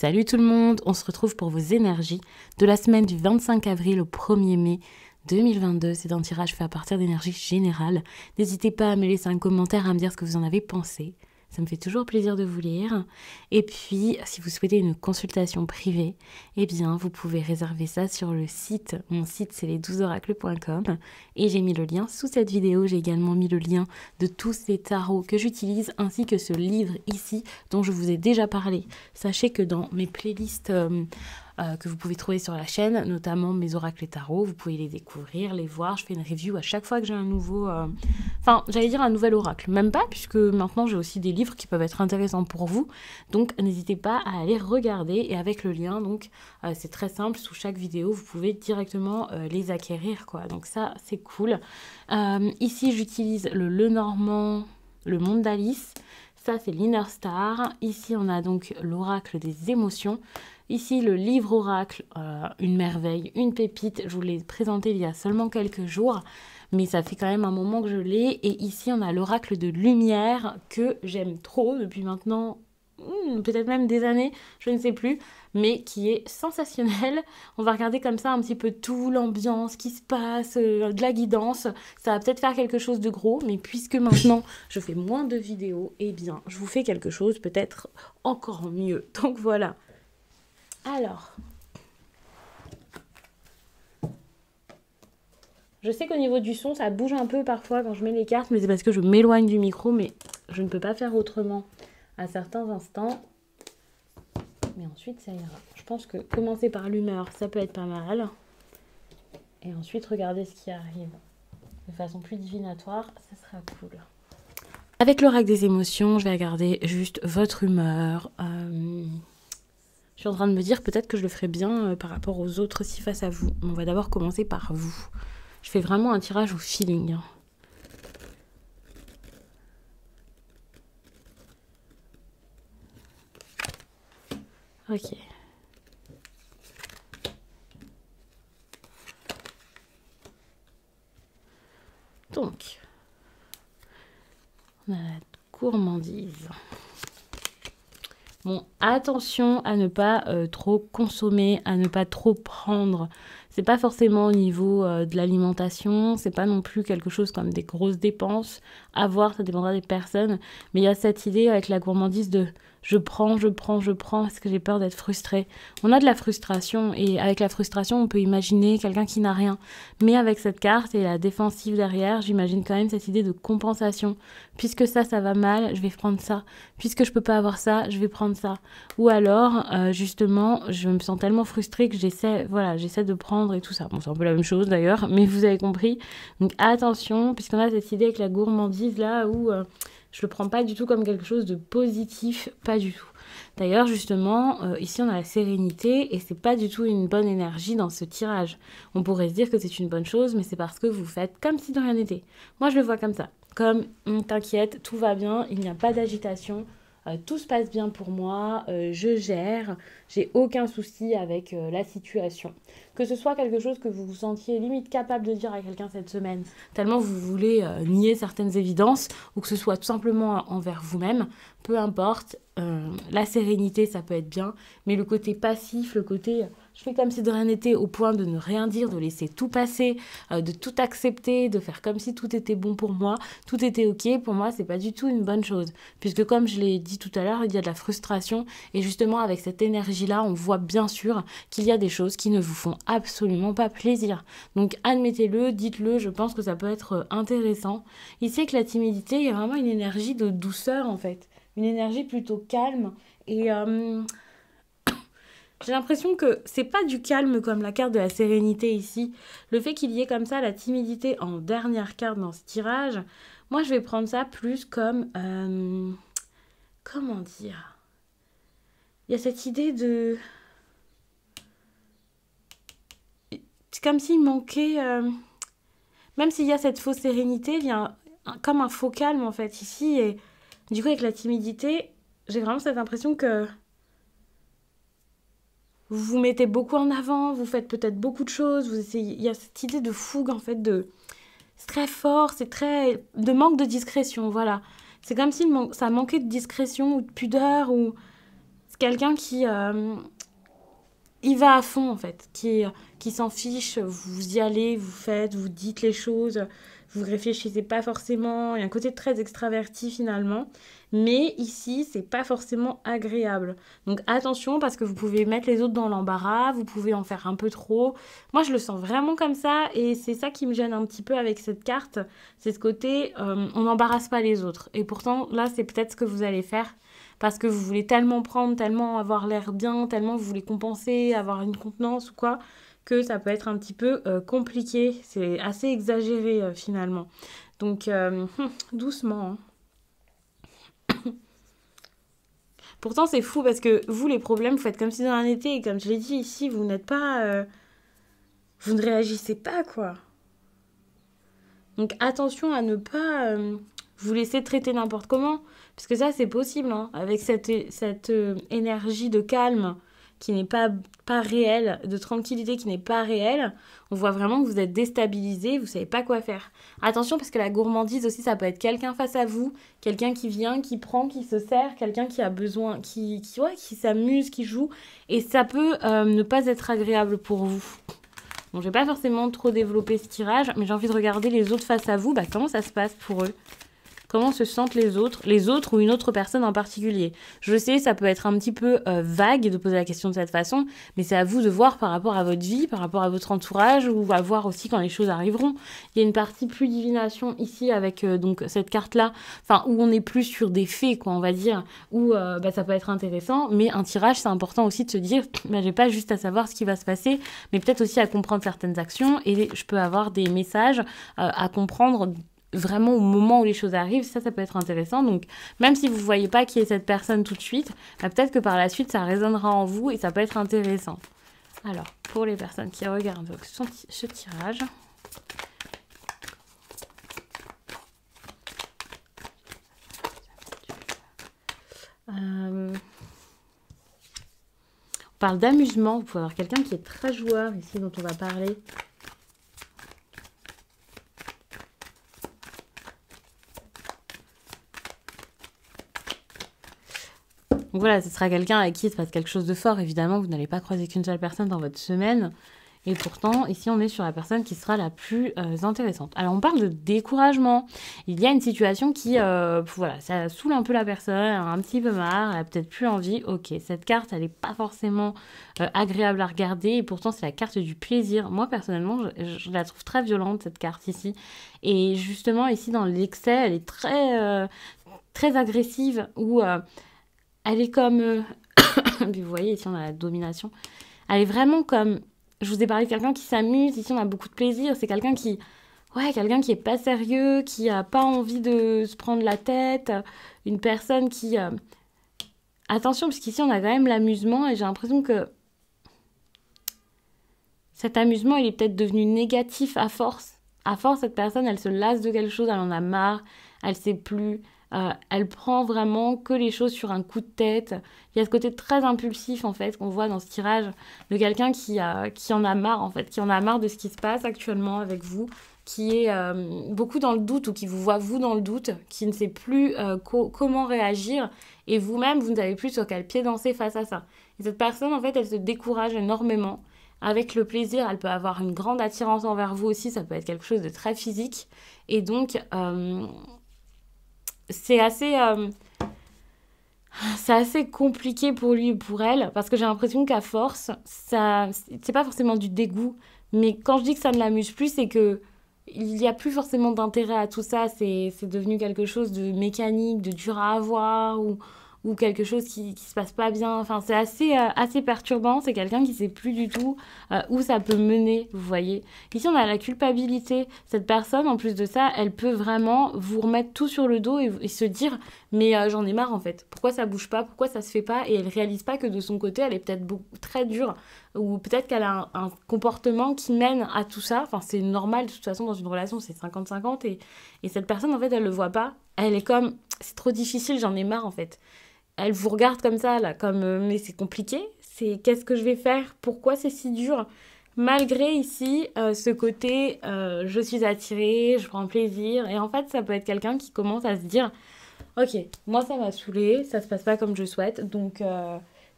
Salut tout le monde, on se retrouve pour vos énergies de la semaine du 25 avril au 1er mai 2022. C'est un tirage fait à partir d'énergie générale. N'hésitez pas à me laisser un commentaire, à me dire ce que vous en avez pensé. Ça me fait toujours plaisir de vous lire. Et puis, si vous souhaitez une consultation privée, eh bien, vous pouvez réserver ça sur le site. Mon site, c'est les12oracles.com. Et j'ai mis le lien sous cette vidéo. J'ai également mis le lien de tous les tarots que j'utilise, ainsi que ce livre ici, dont je vous ai déjà parlé. Sachez que dans mes playlists que vous pouvez trouver sur la chaîne, notamment mes oracles et tarots, vous pouvez les découvrir, les voir. Je fais une review à chaque fois que j'ai un nouveau... Enfin, j'allais dire un nouvel oracle. Même pas, puisque maintenant j'ai aussi des livres qui peuvent être intéressants pour vous. Donc, n'hésitez pas à aller regarder. Et avec le lien, donc, c'est très simple. Sous chaque vidéo, vous pouvez directement les acquérir, quoi. Donc ça, c'est cool. Ici, j'utilise le Lenormand, le Monde d'Alice. Ça, c'est l'Inner Star. Ici, on a donc l'oracle des émotions. Ici, le livre oracle, une merveille, une pépite. Je vous l'ai présenté il y a seulement quelques jours, mais ça fait quand même un moment que je l'ai. Et ici, on a l'oracle de lumière que j'aime trop depuis maintenant, peut-être même des années, je ne sais plus, mais qui est sensationnel. On va regarder comme ça un petit peu tout, l'ambiance qui se passe, de la guidance. Ça va peut-être faire quelque chose de gros, mais puisque maintenant je fais moins de vidéos, eh bien, je vous fais quelque chose peut-être encore mieux. Donc voilà. Alors, je sais qu'au niveau du son, ça bouge un peu parfois quand je mets les cartes, mais c'est parce que je m'éloigne du micro, mais je ne peux pas faire autrement à certains instants. Mais ensuite, ça ira. Je pense que commencer par l'humeur, ça peut être pas mal. Et ensuite, regarder ce qui arrive de façon plus divinatoire, ça sera cool. Avec l'oracle des émotions, je vais regarder juste votre humeur. Je suis en train de me dire peut-être que je le ferai bien par rapport aux autres aussi face à vous. On va d'abord commencer par vous. Je fais vraiment un tirage au feeling. Ok. Donc, on a la gourmandise. Bon, attention à ne pas trop consommer, à ne pas trop prendre. C'est pas forcément au niveau de l'alimentation, c'est pas non plus quelque chose comme des grosses dépenses. À voir, ça dépendra des personnes. Mais il y a cette idée avec la gourmandise de je prends, parce que j'ai peur d'être frustrée. On a de la frustration et avec la frustration, on peut imaginer quelqu'un qui n'a rien. Mais avec cette carte et la défensive derrière, j'imagine quand même cette idée de compensation. Puisque ça va mal, je vais prendre ça. Puisque je peux pas avoir ça, je vais prendre ça. Ou alors, justement, je me sens tellement frustrée que j'essaie de prendre et tout ça. Bon, c'est un peu la même chose d'ailleurs, mais vous avez compris. Donc attention, puisqu'on a cette idée avec la gourmandise là où je le prends pas du tout comme quelque chose de positif, pas du tout. D'ailleurs, justement, ici on a la sérénité et c'est pas du tout une bonne énergie dans ce tirage. On pourrait se dire que c'est une bonne chose, mais c'est parce que vous faites comme si de rien n'était. Moi, je le vois comme ça. Comme, t'inquiète, tout va bien, il n'y a pas d'agitation, tout se passe bien pour moi, je gère, j'ai aucun souci avec la situation. Que ce soit quelque chose que vous vous sentiez limite capable de dire à quelqu'un cette semaine, tellement vous voulez nier certaines évidences, ou que ce soit tout simplement envers vous-même, peu importe, la sérénité ça peut être bien, mais le côté passif, le côté je fais comme si de rien n'était au point de ne rien dire, de laisser tout passer, de tout accepter, de faire comme si tout était bon pour moi, tout était ok, pour moi c'est pas du tout une bonne chose. Puisque comme je l'ai dit tout à l'heure, il y a de la frustration et justement avec cette énergie-là, on voit bien sûr qu'il y a des choses qui ne vous font absolument pas plaisir. Donc admettez-le, dites-le, je pense que ça peut être intéressant. Ici avec la timidité, il y a vraiment une énergie de douceur en fait, une énergie plutôt calme et... j'ai l'impression que c'est pas du calme comme la carte de la sérénité ici. Le fait qu'il y ait comme ça la timidité en dernière carte dans ce tirage, moi je vais prendre ça plus comme... comment dire? Il y a cette idée de... C'est comme s'il manquait... même s'il y a cette fausse sérénité, il y a comme un faux calme en fait ici. Et du coup avec la timidité, j'ai vraiment cette impression que... vous vous mettez beaucoup en avant, vous faites peut-être beaucoup de choses, il y a cette idée de fougue en fait, c'est très fort, c'est très... de manque de discrétion, voilà. C'est comme si ça manquait de discrétion ou de pudeur, ou quelqu'un qui il va à fond en fait, qui s'en fiche, vous y allez, vous faites, vous dites les choses, vous réfléchissez pas forcément, il y a un côté très extraverti finalement, mais ici c'est pas forcément agréable. Donc attention parce que vous pouvez mettre les autres dans l'embarras, vous pouvez en faire un peu trop. Moi je le sens vraiment comme ça et c'est ça qui me gêne un petit peu avec cette carte, c'est ce côté on n'embarrasse pas les autres. Et pourtant là c'est peut-être ce que vous allez faire parce que vous voulez tellement prendre, tellement avoir l'air bien, tellement vous voulez compenser, avoir une contenance ou quoi, que ça peut être un petit peu compliqué. C'est assez exagéré finalement. Donc doucement. Hein. Pourtant c'est fou parce que vous les problèmes, vous faites comme si dans un été et comme je l'ai dit ici, vous n'êtes pas... vous ne réagissez pas quoi. Donc attention à ne pas vous laisser traiter n'importe comment. Parce que ça, c'est possible, hein, avec cette énergie de calme qui n'est pas réelle, de tranquillité qui n'est pas réelle. On voit vraiment que vous êtes déstabilisé, vous ne savez pas quoi faire. Attention, parce que la gourmandise aussi, ça peut être quelqu'un face à vous, quelqu'un qui vient, qui prend, qui se sert, quelqu'un qui a besoin, qui s'amuse, qui joue. Et ça peut ne pas être agréable pour vous. Bon, je vais pas forcément trop développer ce tirage, mais j'ai envie de regarder les autres face à vous. Bah, comment ça se passe pour eux? Comment se sentent les autres ou une autre personne en particulier. Je sais, ça peut être un petit peu vague de poser la question de cette façon, mais c'est à vous de voir par rapport à votre vie, par rapport à votre entourage, ou à voir aussi quand les choses arriveront. Il y a une partie plus divination ici avec donc cette carte-là, enfin où on est plus sur des faits, quoi, on va dire, où bah, ça peut être intéressant, mais un tirage, c'est important aussi de se dire, bah, j'ai pas juste à savoir ce qui va se passer, mais peut-être aussi à comprendre certaines actions, et je peux avoir des messages à comprendre vraiment au moment où les choses arrivent, ça peut être intéressant. Donc, même si vous ne voyez pas qui est cette personne tout de suite, bah, peut-être que par la suite, ça résonnera en vous et ça peut être intéressant. Alors, pour les personnes qui regardent donc, ce tirage... on parle d'amusement. Vous pouvez avoir quelqu'un qui est très joueur ici, dont on va parler. Donc voilà, ce sera quelqu'un avec qui il se passe quelque chose de fort. Évidemment, vous n'allez pas croiser qu'une seule personne dans votre semaine. Et pourtant, ici, on est sur la personne qui sera la plus intéressante. Alors, on parle de découragement. Il y a une situation qui, voilà, ça saoule un peu la personne, elle a un petit peu marre, elle a peut-être plus envie. Ok, cette carte, elle n'est pas forcément agréable à regarder. Et pourtant, c'est la carte du plaisir. Moi, personnellement, je la trouve très violente, cette carte ici. Et justement, ici, dans l'excès, elle est très agressive, où elle est comme... Puis vous voyez, ici, on a la domination. Elle est vraiment comme... Je vous ai parlé de quelqu'un qui s'amuse, ici on a beaucoup de plaisir, c'est quelqu'un qui est pas sérieux, qui a pas envie de se prendre la tête, une personne qui... Attention, parce qu'ici on a quand même l'amusement et j'ai l'impression que cet amusement il est peut-être devenu négatif à force. À force, cette personne elle se lasse de quelque chose, elle en a marre, elle sait plus... elle prend vraiment que les choses sur un coup de tête. Il y a ce côté très impulsif, en fait, qu'on voit dans ce tirage, de quelqu'un qui en a marre, en fait, qui en a marre de ce qui se passe actuellement avec vous, qui est beaucoup dans le doute, ou qui vous voit, vous, dans le doute, qui ne sait plus comment réagir, et vous-même, vous ne savez plus sur quel pied danser face à ça. Et cette personne, en fait, elle se décourage énormément. Avec le plaisir, elle peut avoir une grande attirance envers vous aussi, ça peut être quelque chose de très physique. Et donc... c'est assez compliqué pour lui et pour elle, parce que j'ai l'impression qu'à force, c'est pas forcément du dégoût, mais quand je dis que ça ne l'amuse plus, c'est que il n'y a plus forcément d'intérêt à tout ça, c'est devenu quelque chose de mécanique, de dur à avoir, ou quelque chose qui se passe pas bien. Enfin, c'est assez perturbant, c'est quelqu'un qui sait plus du tout où ça peut mener, vous voyez. Ici, on a la culpabilité. Cette personne, en plus de ça, elle peut vraiment vous remettre tout sur le dos et se dire « mais j'en ai marre, en fait. Pourquoi ça bouge pas? Pourquoi ça se fait pas ?» Et elle réalise pas que de son côté, elle est peut-être très dure, ou peut-être qu'elle a un comportement qui mène à tout ça. Enfin, c'est normal, de toute façon, dans une relation, c'est 50-50, et cette personne, en fait, elle le voit pas. Elle est comme « c'est trop difficile, j'en ai marre, en fait. » Elle vous regarde comme ça, là, comme mais c'est compliqué, qu'est-ce que je vais faire? Pourquoi c'est si dur? Malgré ici ce côté je suis attirée, je prends plaisir, et en fait ça peut être quelqu'un qui commence à se dire ok, moi ça m'a saoulé, ça se passe pas comme je souhaite, donc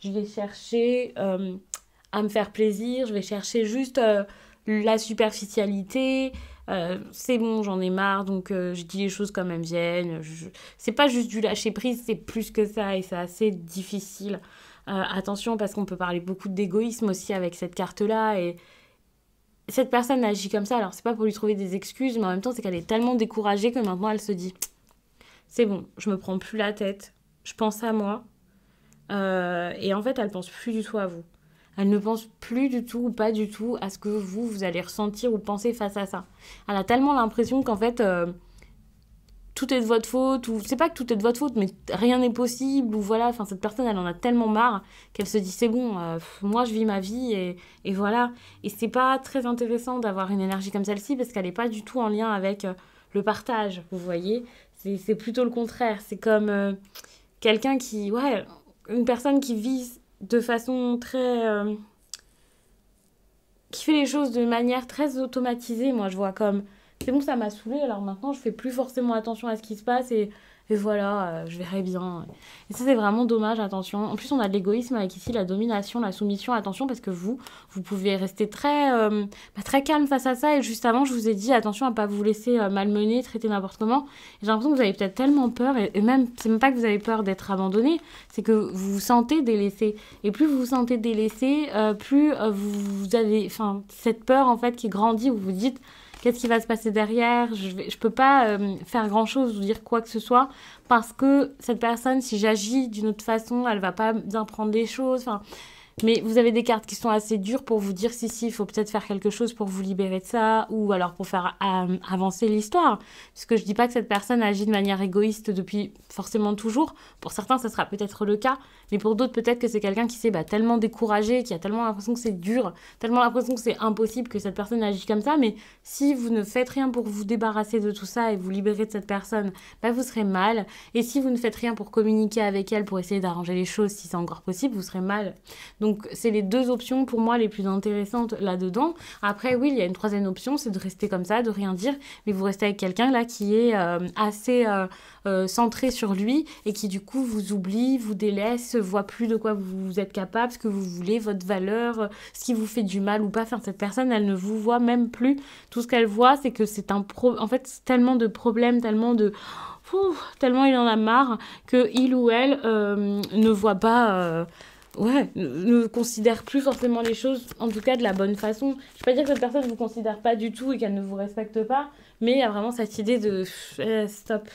je vais chercher à me faire plaisir, je vais chercher juste la superficialité. C'est bon, j'en ai marre, donc je dis les choses comme elles viennent. C'est pas juste du lâcher prise, c'est plus que ça et c'est assez difficile. Attention parce qu'on peut parler beaucoup d'égoïsme aussi avec cette carte-là et cette personne agit comme ça. Alors c'est pas pour lui trouver des excuses, mais en même temps c'est qu'elle est tellement découragée que maintenant elle se dit c'est bon, je me prends plus la tête, je pense à moi. Et en fait elle pense plus du tout à vous. Elle ne pense plus du tout ou pas du tout à ce que vous allez ressentir ou penser face à ça. Elle a tellement l'impression qu'en fait, tout est de votre faute, ou c'est pas que tout est de votre faute, mais rien n'est possible, ou voilà, enfin, cette personne, elle en a tellement marre qu'elle se dit, c'est bon, moi, je vis ma vie, et voilà. Et c'est pas très intéressant d'avoir une énergie comme celle-ci, parce qu'elle n'est pas du tout en lien avec le partage, vous voyez. C'est plutôt le contraire. C'est comme quelqu'un qui, ouais, une personne qui vit de façon très... qui fait les choses de manière très automatisée. Moi, je vois comme, c'est bon, ça m'a saoulé, alors maintenant, je fais plus forcément attention à ce qui se passe et voilà, je verrai bien. Et ça, c'est vraiment dommage, attention. En plus, on a de l'égoïsme avec ici, la domination, la soumission, attention, parce que vous pouvez rester très calme face à ça. Et juste avant, je vous ai dit, attention à pas vous laisser malmener, traiter n'importe comment. Et j'ai l'impression que vous avez peut-être tellement peur, et même, c'est même pas que vous avez peur d'être abandonné, c'est que vous vous sentez délaissé. Et plus vous vous sentez délaissé, plus vous avez, enfin, cette peur, en fait, qui grandit, où vous vous dites, qu'est-ce qui va se passer derrière? Je peux pas faire grand-chose ou dire quoi que ce soit parce que cette personne, si j'agis d'une autre façon, elle va pas bien prendre les choses. Enfin, mais vous avez des cartes qui sont assez dures pour vous dire si, il faut peut-être faire quelque chose pour vous libérer de ça ou alors pour faire avancer l'histoire. Puisque je dis pas que cette personne agit de manière égoïste depuis forcément toujours. Pour certains, ça sera peut-être le cas. Mais pour d'autres, peut-être que c'est quelqu'un qui s'est tellement découragé, qui a tellement l'impression que c'est dur, tellement l'impression que c'est impossible que cette personne agit comme ça. Mais si vous ne faites rien pour vous débarrasser de tout ça et vous libérer de cette personne, vous serez mal. Et si vous ne faites rien pour communiquer avec elle, pour essayer d'arranger les choses, si c'est encore possible, vous serez mal. Donc, c'est les deux options pour moi les plus intéressantes là-dedans. Après, oui, il y a une troisième option, c'est de rester comme ça, de rien dire, mais vous restez avec quelqu'un là qui est assez centré sur lui et qui du coup vous oublie, vous délaisse, voit plus de quoi vous êtes capable, ce que vous voulez, votre valeur, ce qui vous fait du mal ou pas. Enfin, cette personne, elle ne vous voit même plus. Tout ce qu'elle voit, c'est que c'est en fait, c'est tellement de problèmes, tellement il en a marre que il ou elle ne voit pas ne considère plus forcément les choses, en tout cas de la bonne façon. Je ne vais pas dire que cette personne ne vous considère pas du tout et qu'elle ne vous respecte pas, mais il y a vraiment cette idée de stop,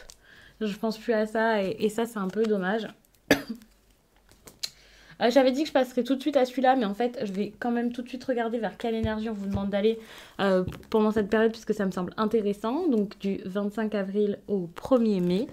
je pense plus à ça, et ça c'est un peu dommage. J'avais dit que je passerais tout de suite à celui-là, mais en fait, je vais quand même tout de suite regarder vers quelle énergie on vous demande d'aller pendant cette période, puisque ça me semble intéressant, donc du 25 avril au 1er mai.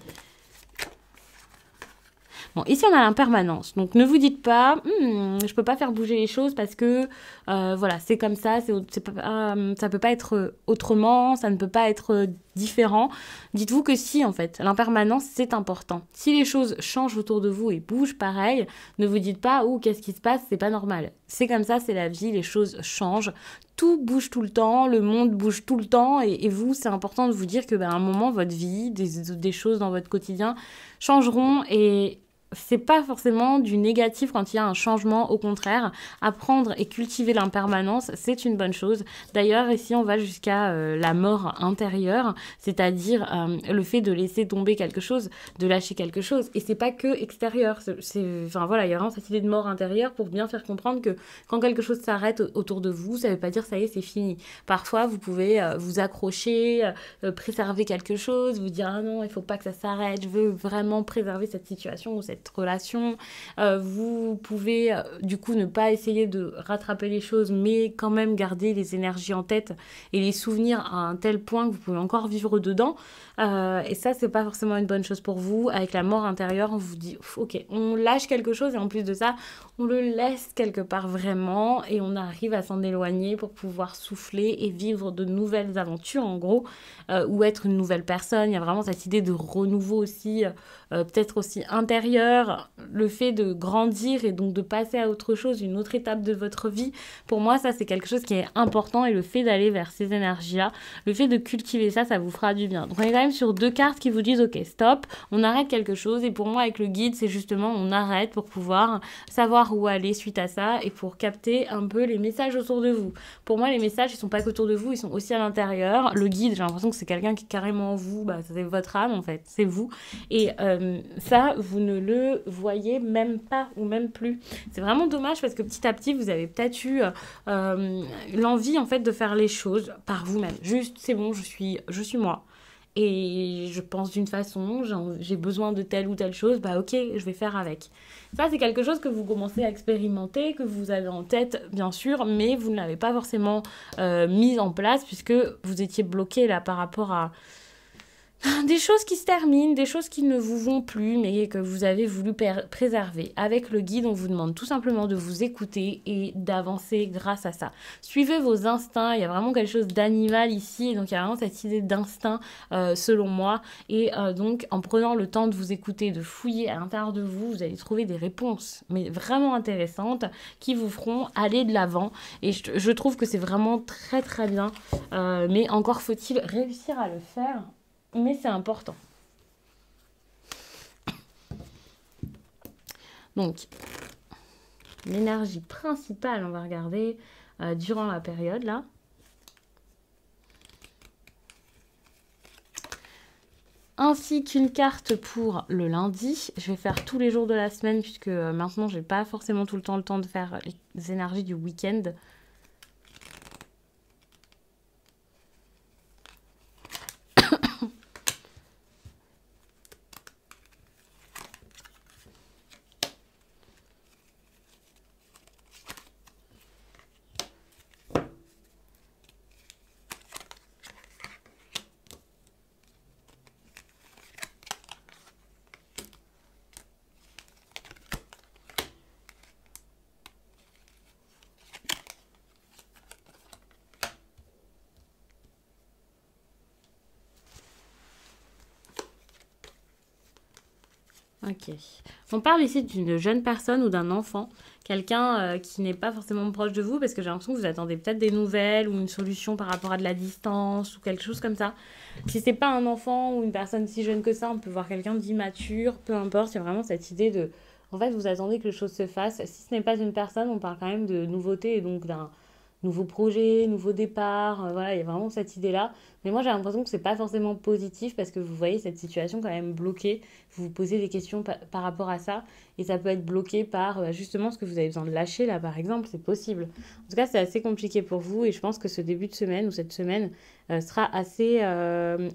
Bon, ici on a l'impermanence, donc ne vous dites pas, je peux pas faire bouger les choses parce que voilà, c'est comme ça, ça peut pas être autrement, ça ne peut pas être différent. Dites-vous que si, en fait, l'impermanence c'est important. Si les choses changent autour de vous et bougent pareil, ne vous dites pas, qu'est-ce qui se passe, c'est pas normal. C'est comme ça, c'est la vie, les choses changent. Tout bouge tout le temps, le monde bouge tout le temps, et vous, c'est important de vous dire que à un moment, votre vie, des choses dans votre quotidien changeront, et c'est pas forcément du négatif quand il y a un changement, au contraire, apprendre et cultiver l'impermanence, c'est une bonne chose. D'ailleurs, ici, on va jusqu'à la mort intérieure, c'est-à-dire le fait de laisser tomber quelque chose, de lâcher quelque chose, et c'est pas que extérieur, enfin voilà, il y a vraiment cette idée de mort intérieure pour bien faire comprendre que quand quelque chose s'arrête autour de vous, ça veut pas dire ça y est, c'est fini. Parfois, vous pouvez vous accrocher, préserver quelque chose, vous dire ah non, il faut pas que ça s'arrête, je veux vraiment préserver cette situation ou cette relation. Vous pouvez du coup ne pas essayer de rattraper les choses, mais quand même garder les énergies en tête et les souvenirs à un tel point que vous pouvez encore vivre dedans. Et ça, c'est pas forcément une bonne chose pour vous. Avec la mort intérieure, on vous dit ok, on lâche quelque chose et en plus de ça, on le laisse quelque part vraiment et on arrive à s'en éloigner pour pouvoir souffler et vivre de nouvelles aventures en gros, ou être une nouvelle personne. Il y a vraiment cette idée de renouveau aussi, peut-être aussi intérieur, peur, le fait de grandir et donc de passer à autre chose, une autre étape de votre vie, pour moi, ça, c'est quelque chose qui est important et le fait d'aller vers ces énergies-là, le fait de cultiver ça, ça vous fera du bien. Donc, on est quand même sur 2 cartes qui vous disent, ok, stop, on arrête quelque chose et pour moi, avec le guide, c'est justement, on arrête pour pouvoir savoir où aller suite à ça et pour capter un peu les messages autour de vous. Pour moi, les messages, ils sont pas qu'autour de vous, ils sont aussi à l'intérieur. Le guide, j'ai l'impression que c'est quelqu'un qui est carrément vous, bah, c'est votre âme en fait, c'est vous. Et ça, vous ne le voyez même pas ou même plus. C'est vraiment dommage parce que petit à petit, vous avez peut-être eu l'envie en fait de faire les choses par vous-même. Juste, c'est bon, je suis moi. Et je pense d'une façon, j'ai besoin de telle ou telle chose, bah ok, je vais faire avec. Ça, c'est quelque chose que vous commencez à expérimenter, que vous avez en tête, bien sûr, mais vous ne l'avez pas forcément mis en place puisque vous étiez bloqué là par rapport à des choses qui se terminent, des choses qui ne vous vont plus, mais que vous avez voulu préserver. Avec le guide, on vous demande tout simplement de vous écouter et d'avancer grâce à ça. Suivez vos instincts, il y a vraiment quelque chose d'animal ici, donc il y a vraiment cette idée d'instinct selon moi. Et donc, en prenant le temps de vous écouter, de fouiller à l'intérieur de vous, vous allez trouver des réponses, mais vraiment intéressantes, qui vous feront aller de l'avant. Et je trouve que c'est vraiment très très bien, mais encore faut-il réussir à le faire. Mais c'est important. Donc, l'énergie principale, on va regarder durant la période là. Ainsi qu'une carte pour le lundi. Je vais faire tous les jours de la semaine puisque maintenant, j'ai pas forcément tout le temps de faire les énergies du week-end. Ok. On parle ici d'une jeune personne ou d'un enfant, quelqu'un qui n'est pas forcément proche de vous, parce que j'ai l'impression que vous attendez peut-être des nouvelles ou une solution par rapport à de la distance ou quelque chose comme ça. Si c'est pas un enfant ou une personne si jeune que ça, on peut voir quelqu'un d'immature, peu importe, c'est vraiment cette idée de... En fait, vous attendez que les choses se fassent. Si ce n'est pas une personne, on parle quand même de nouveauté et donc d'un nouveau projet, nouveau départ. Voilà, il y a vraiment cette idée-là. Mais moi, j'ai l'impression que c'est pas forcément positif parce que vous voyez cette situation quand même bloquée. Vous vous posez des questions par rapport à ça et ça peut être bloqué par justement ce que vous avez besoin de lâcher là, par exemple. C'est possible. En tout cas, c'est assez compliqué pour vous et je pense que ce début de semaine ou cette semaine sera assez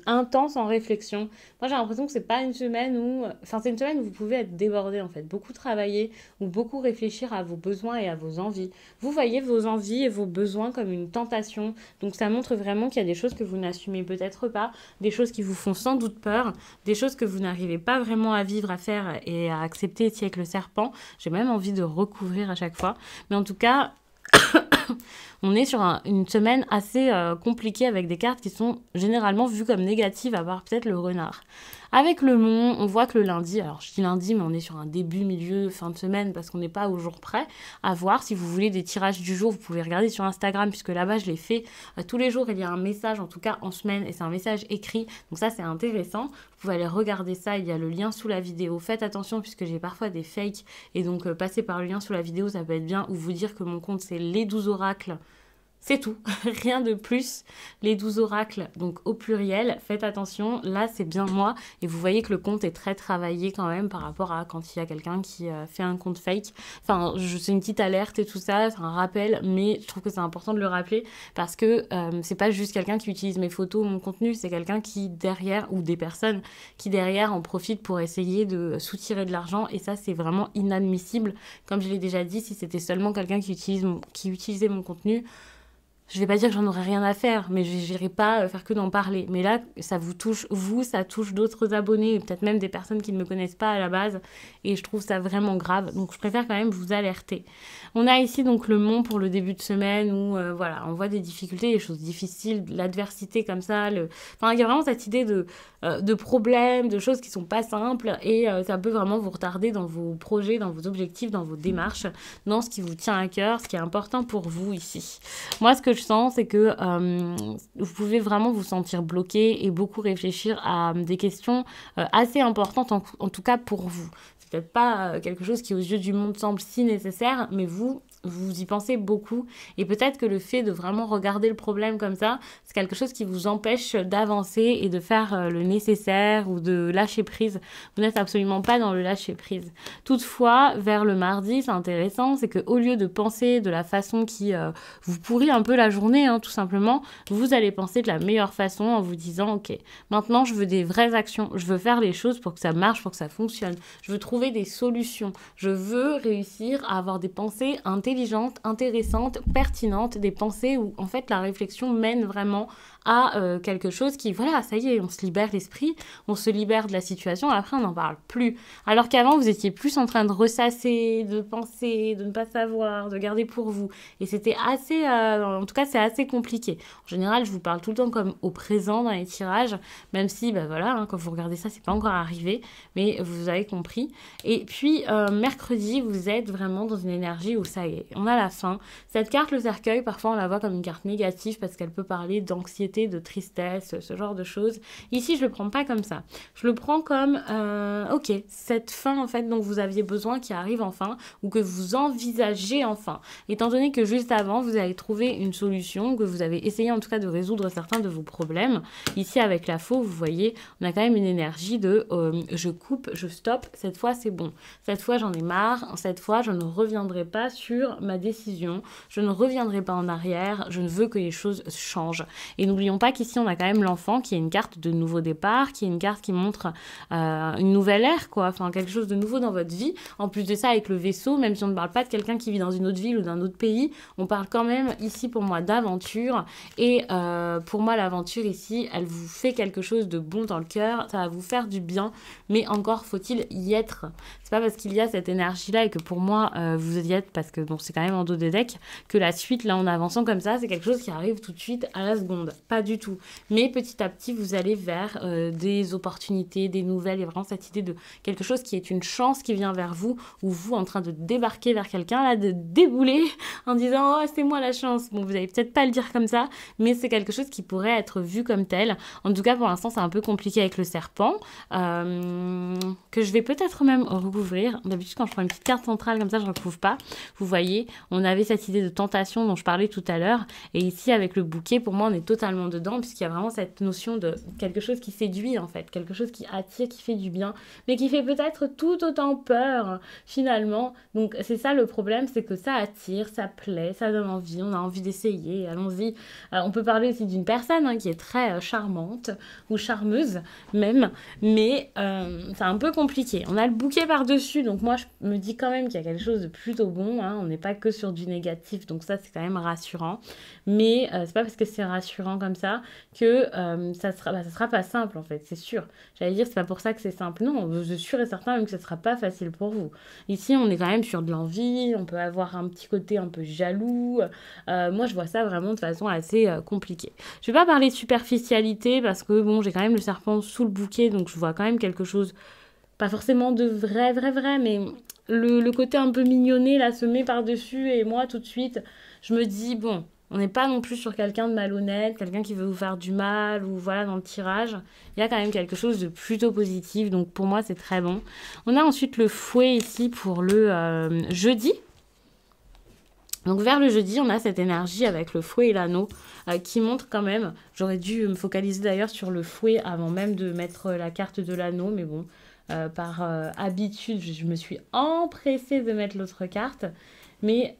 intense en réflexion. Moi, j'ai l'impression que c'est pas une semaine où... Enfin, c'est une semaine où vous pouvez être débordé en fait. Beaucoup travailler ou beaucoup réfléchir à vos besoins et à vos envies. Vous voyez vos envies et vos besoins comme une tentation. Donc, ça montre vraiment qu'il y a des choses que vous n'assumez peut-être pas, des choses qui vous font sans doute peur, des choses que vous n'arrivez pas vraiment à vivre, à faire et à accepter ici avec le serpent. J'ai même envie de recouvrir à chaque fois. Mais en tout cas... on est sur une semaine assez compliquée avec des cartes qui sont généralement vues comme négatives, à part peut-être le renard. Avec le mont, on voit que le lundi, alors je dis lundi, mais on est sur un début, milieu, fin de semaine, parce qu'on n'est pas au jour près. À voir, si vous voulez des tirages du jour, vous pouvez regarder sur Instagram, puisque là-bas, je l'ai fait. Tous les jours, il y a un message, en tout cas en semaine, et c'est un message écrit. Donc ça, c'est intéressant. Vous pouvez aller regarder ça, il y a le lien sous la vidéo. Faites attention, puisque j'ai parfois des fakes, et donc passer par le lien sous la vidéo, ça peut être bien, ou vous dire que mon compte, c'est les 12 oracles. C'est tout, rien de plus. Les 12 oracles, donc au pluriel, faites attention, là c'est bien moi. Et vous voyez que le compte est très travaillé quand même par rapport à quand il y a quelqu'un qui fait un compte fake. Enfin, c'est une petite alerte et tout ça, c'est un rappel, mais je trouve que c'est important de le rappeler parce que c'est pas juste quelqu'un qui utilise mes photos ou mon contenu, c'est quelqu'un qui derrière, ou des personnes qui derrière en profitent pour essayer de soutirer de l'argent. Et ça, c'est vraiment inadmissible. Comme je l'ai déjà dit, si c'était seulement quelqu'un qui utilisait mon contenu, je vais pas dire que j'en aurai rien à faire, mais je n'irai pas faire que d'en parler. Mais là, ça vous touche, vous, ça touche d'autres abonnés, peut-être même des personnes qui ne me connaissent pas à la base, et je trouve ça vraiment grave. Donc je préfère quand même vous alerter. On a ici donc le mont pour le début de semaine où voilà, on voit des difficultés, des choses difficiles, l'adversité comme ça. Enfin, il y a vraiment cette idée de problèmes, de choses qui sont pas simples, et ça peut vraiment vous retarder dans vos projets, dans vos objectifs, dans vos démarches, dans ce qui vous tient à cœur, ce qui est important pour vous ici. Moi, ce que je sens, c'est que vous pouvez vraiment vous sentir bloqué et beaucoup réfléchir à des questions assez importantes, en tout cas pour vous. C'est peut-être pas quelque chose qui, aux yeux du monde, semble si nécessaire, mais vous y pensez beaucoup. Et peut-être que le fait de vraiment regarder le problème comme ça, c'est quelque chose qui vous empêche d'avancer et de faire le nécessaire ou de lâcher prise. Vous n'êtes absolument pas dans le lâcher prise. Toutefois, vers le mardi, c'est intéressant, c'est qu'au lieu de penser de la façon qui vous pourrit un peu la journée, tout simplement, vous allez penser de la meilleure façon en vous disant, ok, maintenant je veux des vraies actions, je veux faire les choses pour que ça marche, pour que ça fonctionne, je veux trouver des solutions, je veux réussir à avoir des pensées intelligentes, intéressantes, pertinentes, des pensées où en fait la réflexion mène vraiment à quelque chose qui, voilà, ça y est, on se libère l'esprit, on se libère de la situation, après on n'en parle plus. Alors qu'avant, vous étiez plus en train de ressasser, de penser, de ne pas savoir, de garder pour vous. Et c'était assez, en tout cas, c'est assez compliqué. En général, je vous parle tout le temps comme au présent dans les tirages, même si, bah voilà, quand vous regardez ça, c'est pas encore arrivé, mais vous avez compris. Et puis, mercredi, vous êtes vraiment dans une énergie où ça y est, on a la fin. Cette carte, le cercueil, parfois on la voit comme une carte négative parce qu'elle peut parler d'anxiété, de tristesse, ce genre de choses. Ici, je le prends pas comme ça. Je le prends comme, ok, cette fin en fait dont vous aviez besoin qui arrive enfin, ou que vous envisagez enfin. Étant donné que juste avant, vous avez trouvé une solution, que vous avez essayé en tout cas de résoudre certains de vos problèmes. Ici, avec la faux, vous voyez, on a quand même une énergie de je coupe, je stoppe, cette fois c'est bon. Cette fois, j'en ai marre. Cette fois, je ne reviendrai pas sur ma décision. Je ne reviendrai pas en arrière. Je ne veux que les choses changent. Et n'oublions pas qu'ici, on a quand même l'enfant qui est une carte de nouveau départ, qui est une carte qui montre une nouvelle ère, quoi. Enfin, quelque chose de nouveau dans votre vie. En plus de ça, avec le vaisseau, même si on ne parle pas de quelqu'un qui vit dans une autre ville ou d'un autre pays, on parle quand même ici pour moi d'aventure. Et pour moi, l'aventure ici, elle vous fait quelque chose de bon dans le cœur. Ça va vous faire du bien. Mais encore faut-il y être. C'est pas parce qu'il y a cette énergie-là et que pour moi, vous y êtes, parce que bon, c'est quand même en dos de deck, que la suite, là, en avançant comme ça, c'est quelque chose qui arrive tout de suite à la seconde. Pas du tout. Mais petit à petit, vous allez vers des opportunités, des nouvelles. Il y a vraiment cette idée de quelque chose qui est une chance qui vient vers vous, ou vous en train de débarquer vers quelqu'un, là, de débouler en disant « Oh, c'est moi la chance ». Bon, vous allez peut-être pas le dire comme ça, mais c'est quelque chose qui pourrait être vu comme tel. En tout cas, pour l'instant, c'est un peu compliqué avec le serpent, que je vais peut-être même recouvrir. D'habitude, quand je prends une petite carte centrale comme ça, je ne recouvre pas. Vous voyez, on avait cette idée de tentation dont je parlais tout à l'heure. Et ici, avec le bouquet, pour moi, on est totalement dedans, puisqu'il y a vraiment cette notion de quelque chose qui séduit, en fait. Quelque chose qui attire, qui fait du bien, mais qui fait peut-être tout autant peur, finalement. Donc, c'est ça le problème, c'est que ça attire, ça plaît, ça donne envie, on a envie d'essayer, allons-y. On peut parler aussi d'une personne qui est très charmante, ou charmeuse, même, mais c'est un peu compliqué. On a le bouquet par-dessus, donc moi, je me dis quand même qu'il y a quelque chose de plutôt bon, on n'est pas que sur du négatif, donc ça, c'est quand même rassurant. Mais c'est pas parce que c'est rassurant comme ça que ça sera pas simple, en fait, c'est sûr. J'allais dire, c'est pas pour ça que c'est simple. Non, je suis sûre et certain même que ça sera pas facile pour vous. Ici, on est quand même sur de l'envie, on peut avoir un petit côté un peu jaloux. Moi, je vois ça vraiment de façon assez compliquée. Je vais pas parler de superficialité parce que, bon, j'ai quand même le serpent sous le bouquet, donc je vois quand même quelque chose, pas forcément de vrai, mais le côté un peu mignonné, là, se met par-dessus, et moi, tout de suite, je me dis, bon, on n'est pas non plus sur quelqu'un de malhonnête, quelqu'un qui veut vous faire du mal, ou voilà, dans le tirage. Il y a quand même quelque chose de plutôt positif, donc pour moi, c'est très bon. On a ensuite le fouet ici pour le jeudi. Donc vers le jeudi, on a cette énergie avec le fouet et l'anneau qui montre quand même, j'aurais dû me focaliser d'ailleurs sur le fouet avant même de mettre la carte de l'anneau, mais bon, par habitude, je me suis empressée de mettre l'autre carte, mais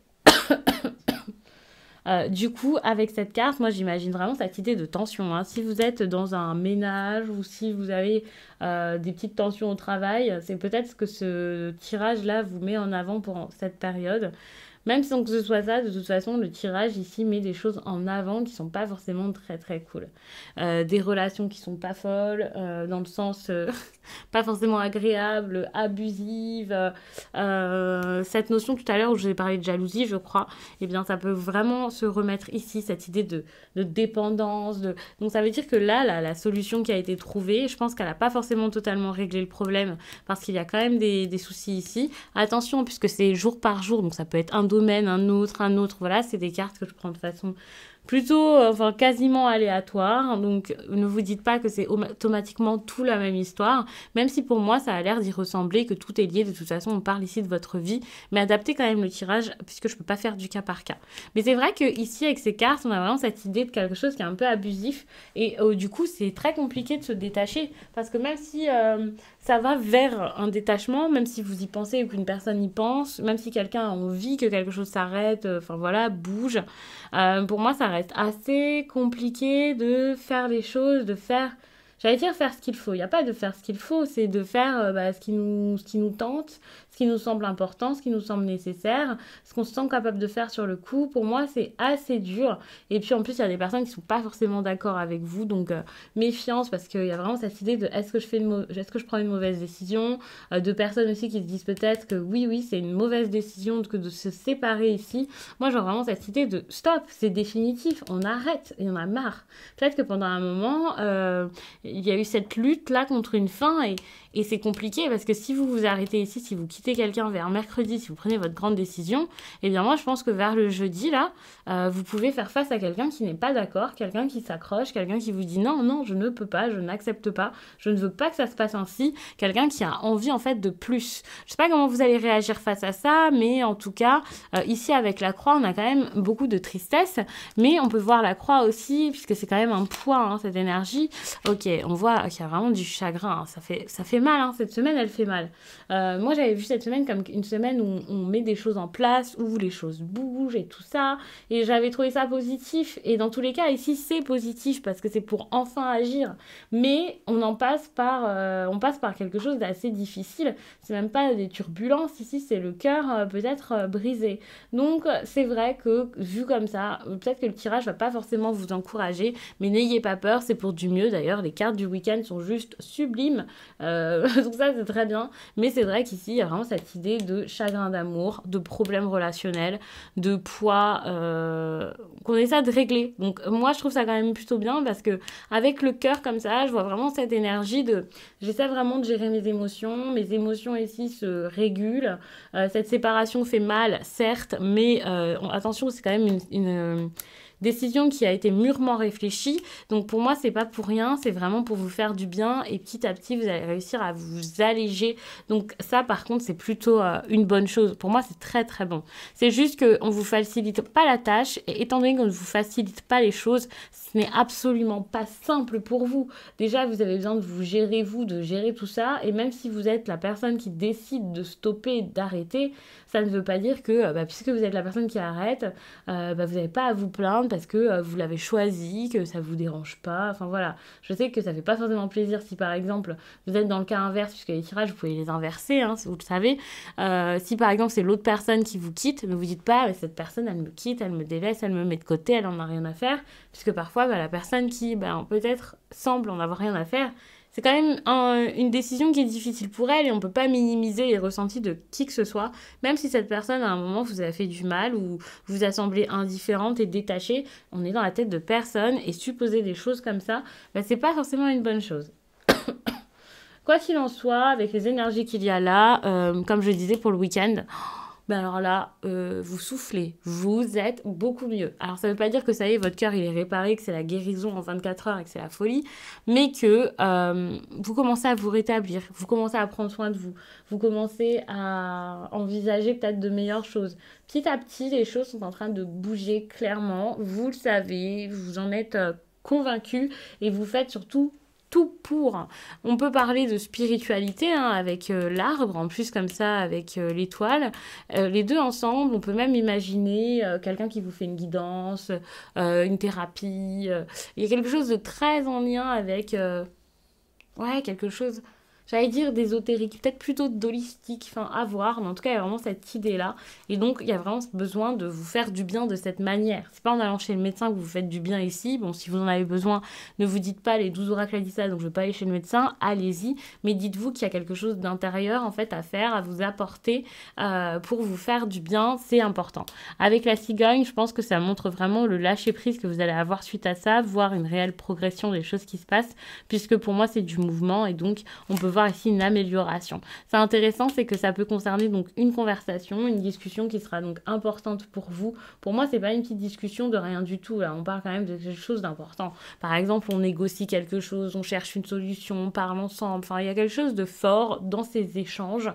du coup, avec cette carte, moi j'imagine vraiment cette idée de tension. Si vous êtes dans un ménage ou si vous avez des petites tensions au travail, c'est peut-être ce que ce tirage-là vous met en avant pour cette période. Même sans que ce soit ça, de toute façon, le tirage ici met des choses en avant qui sont pas forcément très très cool. Des relations qui sont pas folles, dans le sens pas forcément agréable, abusive. Cette notion tout à l'heure où je vous ai parlé de jalousie, je crois, eh bien ça peut vraiment se remettre ici, cette idée de dépendance. Donc ça veut dire que là, la solution qui a été trouvée, je pense qu'elle n'a pas forcément totalement réglé le problème parce qu'il y a quand même des soucis ici. Attention, puisque c'est jour par jour, donc ça peut être un domaine, un autre, un autre. Voilà, c'est des cartes que je prends de façon plutôt, enfin quasiment aléatoire. Donc ne vous dites pas que c'est automatiquement tout la même histoire, même si pour moi ça a l'air d'y ressembler, que tout est lié. De toute façon, on parle ici de votre vie, mais adaptez quand même le tirage puisque je peux pas faire du cas par cas. Mais c'est vrai que ici avec ces cartes, on a vraiment cette idée de quelque chose qui est un peu abusif et du coup c'est très compliqué de se détacher parce que même si ça va vers un détachement, même si vous y pensez ou qu'une personne y pense, même si quelqu'un a envie que quelque chose s'arrête, enfin voilà, bouge. Pour moi, ça reste assez compliqué de faire les choses, de faire... J'allais dire faire ce qu'il faut. Il n'y a pas de faire ce qu'il faut, c'est de faire ce qui nous tente, ce qui nous semble important, ce qui nous semble nécessaire, ce qu'on se sent capable de faire sur le coup. Pour moi, c'est assez dur. Et puis en plus, il y a des personnes qui ne sont pas forcément d'accord avec vous, donc méfiance parce qu'il y a vraiment cette idée de est-ce que je prends une mauvaise décision, de personnes aussi qui se disent peut-être que oui, c'est une mauvaise décision que de se séparer ici. Moi, j'ai vraiment cette idée de stop, c'est définitif, on arrête, il y en a marre. Peut-être que pendant un moment, il y a eu cette lutte là contre une fin et c'est compliqué parce que si vous vous arrêtez ici, si vous quittez quelqu'un vers mercredi, si vous prenez votre grande décision, eh bien moi je pense que vers le jeudi là, vous pouvez faire face à quelqu'un qui n'est pas d'accord, quelqu'un qui s'accroche, quelqu'un qui vous dit non, je ne peux pas, je n'accepte pas, je ne veux pas que ça se passe ainsi, quelqu'un qui a envie en fait de plus. Je sais pas comment vous allez réagir face à ça, mais en tout cas, ici avec la croix, on a quand même beaucoup de tristesse, mais on peut voir la croix aussi, puisque c'est quand même un poids, hein, cette énergie. Ok, on voit qu'il y a vraiment du chagrin, hein. Ça fait mal, hein. Cette semaine, elle fait mal. Moi, j'avais vu cette semaine comme une semaine où on met des choses en place, où les choses bougent et tout ça, et j'avais trouvé ça positif, et dans tous les cas, ici, c'est positif, parce que c'est pour enfin agir, mais on passe par quelque chose d'assez difficile, c'est même pas des turbulences, ici, c'est le cœur peut-être brisé. Donc, c'est vrai que, vu comme ça, peut-être que le tirage va pas forcément vous encourager, mais n'ayez pas peur, c'est pour du mieux. D'ailleurs, les cartes du week-end sont juste sublimes. Donc ça, c'est très bien. Mais c'est vrai qu'ici, il y a vraiment cette idée de chagrin d'amour, de problèmes relationnels, de poids qu'on essaie de régler. Donc moi, je trouve ça quand même plutôt bien parce que avec le cœur comme ça, je vois vraiment cette énergie de... J'essaie vraiment de gérer mes émotions. Mes émotions ici se régulent. Cette séparation fait mal, certes, mais attention, c'est quand même une décision qui a été mûrement réfléchie. Donc pour moi, c'est pas pour rien, c'est vraiment pour vous faire du bien et petit à petit, vous allez réussir à vous alléger. Donc ça, par contre, c'est plutôt une bonne chose. Pour moi, c'est très très bon. C'est juste qu'on ne vous facilite pas la tâche et étant donné qu'on ne vous facilite pas les choses, ce n'est absolument pas simple pour vous. Déjà, vous avez besoin de vous gérer, de gérer tout ça. Et même si vous êtes la personne qui décide de stopper, d'arrêter, ça ne veut pas dire que, puisque vous êtes la personne qui arrête, vous n'avez pas à vous plaindre parce que vous l'avez choisi, que ça ne vous dérange pas. Enfin voilà, je sais que ça ne fait pas forcément plaisir si par exemple vous êtes dans le cas inverse, puisque les tirages, vous pouvez les inverser, hein, si vous le savez. Si par exemple c'est l'autre personne qui vous quitte, ne vous dites pas, cette personne, elle me quitte, elle me délaisse, elle me met de côté, elle n'en a rien à faire. Puisque parfois, la personne qui peut-être semble en avoir rien à faire, c'est quand même une décision qui est difficile pour elle et on ne peut pas minimiser les ressentis de qui que ce soit, même si cette personne à un moment vous a fait du mal ou vous a semblé indifférente et détachée. On est dans la tête de personne et supposer des choses comme ça, c'est pas forcément une bonne chose. Quoi qu'il en soit, avec les énergies qu'il y a là, comme je disais pour le week-end, alors là, vous soufflez, vous êtes beaucoup mieux. Alors ça ne veut pas dire que ça y est, votre cœur il est réparé, que c'est la guérison en 24 heures et que c'est la folie, mais que vous commencez à vous rétablir, vous commencez à prendre soin de vous, vous commencez à envisager peut-être de meilleures choses. Petit à petit, les choses sont en train de bouger clairement, vous le savez, vous en êtes convaincu et vous faites surtout tout pour. On peut parler de spiritualité avec l'arbre, en plus comme ça avec l'étoile. Les deux ensemble, on peut même imaginer quelqu'un qui vous fait une guidance, une thérapie. Il y a quelque chose de très en lien avec quelque chose j'allais dire d'ésotérique, peut-être plutôt d'holistique, enfin à voir, mais en tout cas il y a vraiment cette idée-là. Et donc il y a vraiment besoin de vous faire du bien de cette manière. C'est pas en allant chez le médecin que vous faites du bien ici. Bon, si vous en avez besoin, ne vous dites pas les 12 oracles a dit ça, donc je vais pas aller chez le médecin, allez-y. Mais dites-vous qu'il y a quelque chose d'intérieur en fait à faire, à vous apporter pour vous faire du bien, c'est important. Avec la cigogne, je pense que ça montre vraiment le lâcher-prise que vous allez avoir suite à ça, voir une réelle progression des choses qui se passent, puisque pour moi c'est du mouvement et donc on peut voir ici une amélioration. C'est intéressant, c'est que ça peut concerner donc une conversation, une discussion qui sera donc importante pour vous. Pour moi, c'est pas une petite discussion de rien du tout. Là, on parle quand même de quelque chose d'important. Par exemple, on négocie quelque chose, on cherche une solution, on parle ensemble. Enfin, il y a quelque chose de fort dans ces échanges.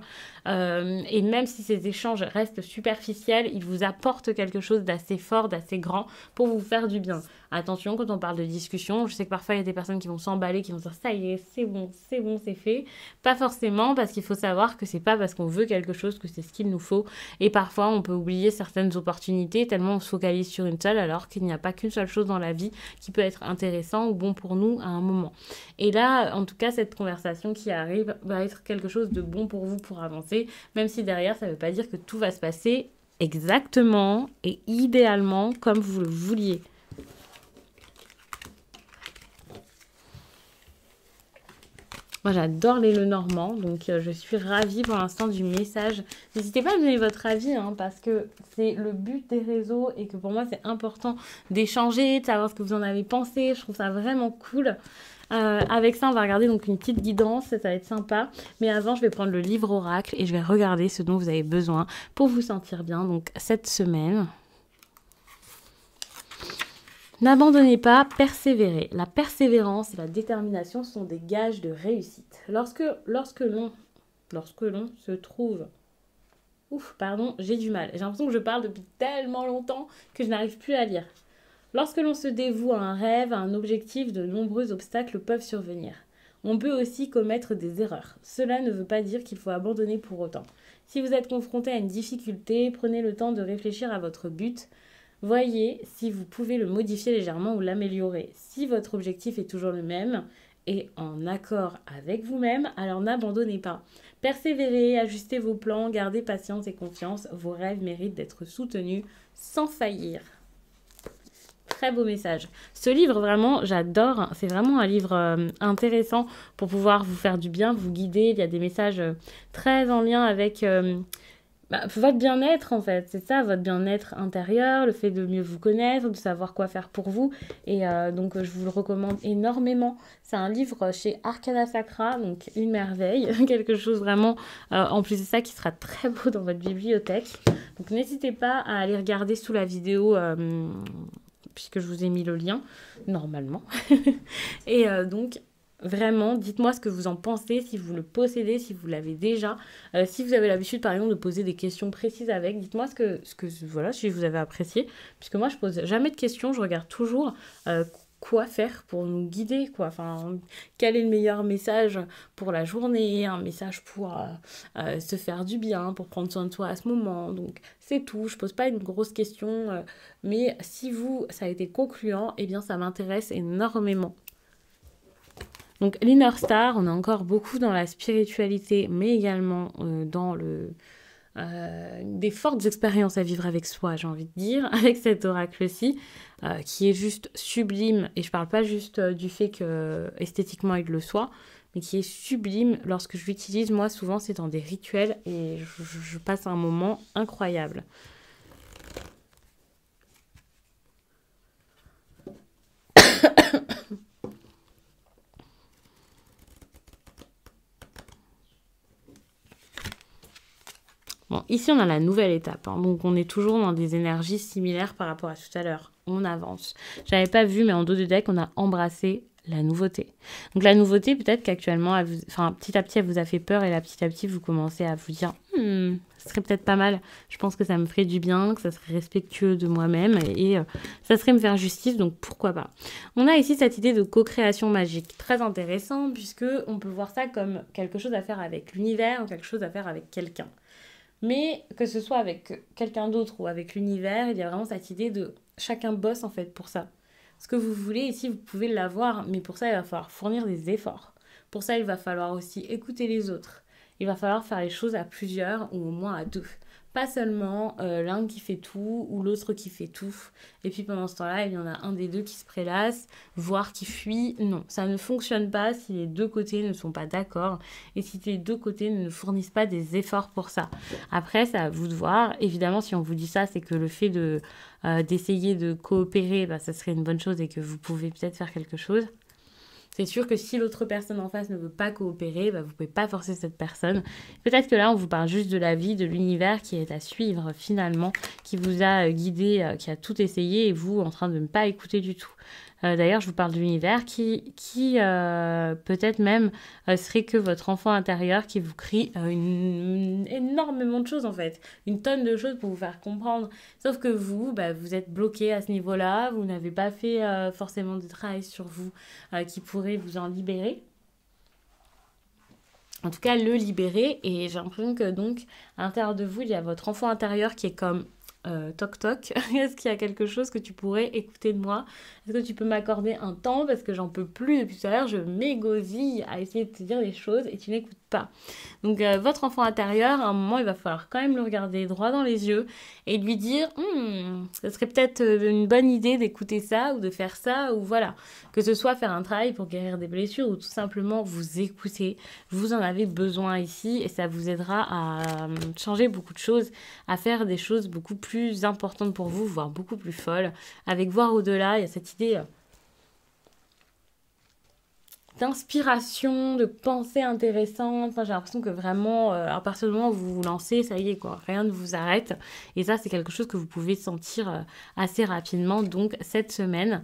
Et même si ces échanges restent superficiels, ils vous apportent quelque chose d'assez fort, d'assez grand pour vous faire du bien. Attention, quand on parle de discussion, je sais que parfois il y a des personnes qui vont s'emballer, qui vont dire ça y est, c'est bon, c'est fait. Pas forcément, parce qu'il faut savoir que c'est pas parce qu'on veut quelque chose que c'est ce qu'il nous faut. Et parfois, on peut oublier certaines opportunités tellement on se focalise sur une seule, alors qu'il n'y a pas qu'une seule chose dans la vie qui peut être intéressant ou bon pour nous à un moment. Et là, en tout cas, cette conversation qui arrive va être quelque chose de bon pour vous pour avancer, même si derrière, ça ne veut pas dire que tout va se passer exactement et idéalement comme vous le vouliez. Moi, j'adore les Lenormand, donc je suis ravie pour l'instant du message. N'hésitez pas à me donner votre avis, hein, parce que c'est le but des réseaux et que pour moi, c'est important d'échanger, de savoir ce que vous en avez pensé. Je trouve ça vraiment cool. Avec ça, on va regarder donc une petite guidance, ça va être sympa. Mais avant, je vais prendre le livre oracle et je vais regarder ce dont vous avez besoin pour vous sentir bien. Donc, cette semaine... N'abandonnez pas, persévérez. La persévérance et la détermination sont des gages de réussite. Lorsque l'on se trouve... Ouf, pardon, j'ai du mal. J'ai l'impression que je parle depuis tellement longtemps que je n'arrive plus à lire. Lorsque l'on se dévoue à un rêve, à un objectif, de nombreux obstacles peuvent survenir. On peut aussi commettre des erreurs. Cela ne veut pas dire qu'il faut abandonner pour autant. Si vous êtes confronté à une difficulté, prenez le temps de réfléchir à votre but. Voyez si vous pouvez le modifier légèrement ou l'améliorer. Si votre objectif est toujours le même et en accord avec vous-même, alors n'abandonnez pas. Persévérez, ajustez vos plans, gardez patience et confiance. Vos rêves méritent d'être soutenus sans faillir. Très beau message. Ce livre, vraiment, j'adore. C'est vraiment un livre intéressant pour pouvoir vous faire du bien, vous guider. Il y a des messages très en lien avec... votre bien-être en fait, c'est ça, votre bien-être intérieur, le fait de mieux vous connaître, de savoir quoi faire pour vous. Et donc je vous le recommande énormément. C'est un livre chez Arcana Sacra, donc une merveille, quelque chose vraiment, en plus de ça, qui sera très beau dans votre bibliothèque. Donc n'hésitez pas à aller regarder sous la vidéo, puisque je vous ai mis le lien, normalement. Et donc... Vraiment, dites-moi ce que vous en pensez, si vous le possédez, si vous l'avez déjà. Si vous avez l'habitude, par exemple, de poser des questions précises avec, dites-moi voilà, si vous avez apprécié. Puisque moi, je pose jamais de questions, je regarde toujours quoi faire pour nous guider, quoi. Enfin, quel est le meilleur message pour la journée, un message pour se faire du bien, pour prendre soin de soi à ce moment. Donc, c'est tout. Je pose pas une grosse question, mais si ça a été concluant, eh bien, ça m'intéresse énormément. Donc l'Inner Star, on est encore beaucoup dans la spiritualité, mais également dans des fortes expériences à vivre avec soi, j'ai envie de dire, avec cet oracle-ci, qui est juste sublime. Et je parle pas juste du fait que esthétiquement il le soit, mais qui est sublime. Lorsque je l'utilise, moi, souvent, c'est dans des rituels et je passe un moment incroyable. Bon, ici, on a la nouvelle étape. Hein. Donc, on est toujours dans des énergies similaires par rapport à tout à l'heure. On avance. J'avais pas vu, mais en dos de deck, on a embrassé la nouveauté. Donc, la nouveauté, peut-être qu'actuellement, petit à petit, elle vous a fait peur et là, petit à petit, vous commencez à vous dire ce serait peut-être pas mal. Je pense que ça me ferait du bien, que ça serait respectueux de moi-même et ça serait me faire justice. Donc, pourquoi pas. On a ici cette idée de co-création magique. Très intéressant puisque on peut voir ça comme quelque chose à faire avec l'univers ou quelque chose à faire avec quelqu'un. Mais que ce soit avec quelqu'un d'autre ou avec l'univers, il y a vraiment cette idée de chacun bosse en fait pour ça. Ce que vous voulez ici, vous pouvez l'avoir, mais pour ça, il va falloir fournir des efforts. Pour ça, il va falloir aussi écouter les autres. Il va falloir faire les choses à plusieurs ou au moins à deux. Pas seulement l'un qui fait tout ou l'autre qui fait tout. Et puis pendant ce temps-là, il y en a un des deux qui se prélasse, voire qui fuit. Non, ça ne fonctionne pas si les deux côtés ne sont pas d'accord et si les deux côtés ne fournissent pas des efforts pour ça. Après, c'est à vous de voir. Évidemment, si on vous dit ça, c'est que le fait d'essayer de coopérer, bah, ça serait une bonne chose et que vous pouvez peut-être faire quelque chose. C'est sûr que si l'autre personne en face ne veut pas coopérer, bah, vous ne pouvez pas forcer cette personne. Peut-être que là, on vous parle juste de la vie, de l'univers qui est à suivre finalement, qui vous a guidé, qui a tout essayé et vous en train de ne pas écouter du tout. D'ailleurs, je vous parle de l'univers qui peut-être même serait que votre enfant intérieur qui vous crie énormément de choses en fait, une tonne de choses pour vous faire comprendre. Sauf que vous, bah, vous êtes bloqué à ce niveau-là, vous n'avez pas fait forcément de travail sur vous qui pourrait vous en libérer. En tout cas, le libérer. Et j'ai l'impression que donc, à l'intérieur de vous, il y a votre enfant intérieur qui est comme toc toc. Est-ce qu'il y a quelque chose que tu pourrais écouter de moi? Est-ce que tu peux m'accorder un temps parce que j'en peux plus depuis tout à l'heure, je m'égosille à essayer de te dire des choses et tu n'écoutes pas. Donc votre enfant intérieur, à un moment, il va falloir quand même le regarder droit dans les yeux et lui dire ça serait peut-être une bonne idée d'écouter ça ou de faire ça ou voilà. Que ce soit faire un travail pour guérir des blessures ou tout simplement vous écouter. Vous en avez besoin ici et ça vous aidera à changer beaucoup de choses, à faire des choses beaucoup plus importantes pour vous, voire beaucoup plus folles. Avec voir au-delà, il y a cette idée d'inspiration, de pensée intéressante. Enfin, j'ai l'impression que vraiment, à partir du moment où vous vous lancez, ça y est, quoi. Rien ne vous arrête. Et ça, c'est quelque chose que vous pouvez sentir assez rapidement. Donc, cette semaine,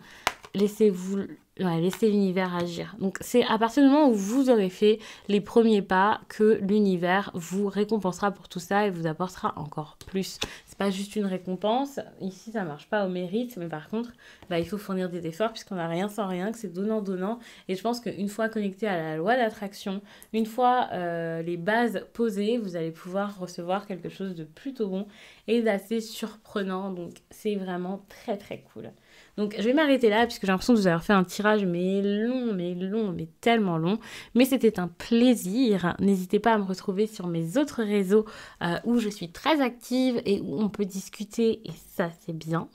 laissez l'univers agir. Donc, c'est à partir du moment où vous aurez fait les premiers pas que l'univers vous récompensera pour tout ça et vous apportera encore plus. C'est pas juste une récompense. Ici, ça marche pas au mérite, mais par contre, bah, il faut fournir des efforts puisqu'on n'a rien sans rien, que c'est donnant-donnant. Et je pense qu'une fois connecté à la loi d'attraction, une fois les bases posées, vous allez pouvoir recevoir quelque chose de plutôt bon et d'assez surprenant. Donc, c'est vraiment très, très cool. Donc, je vais m'arrêter là puisque j'ai l'impression de vous avoir fait un tirage mais tellement long. Mais c'était un plaisir. N'hésitez pas à me retrouver sur mes autres réseaux où je suis très active et où on peut discuter et ça, c'est bien.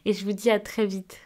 Et je vous dis à très vite.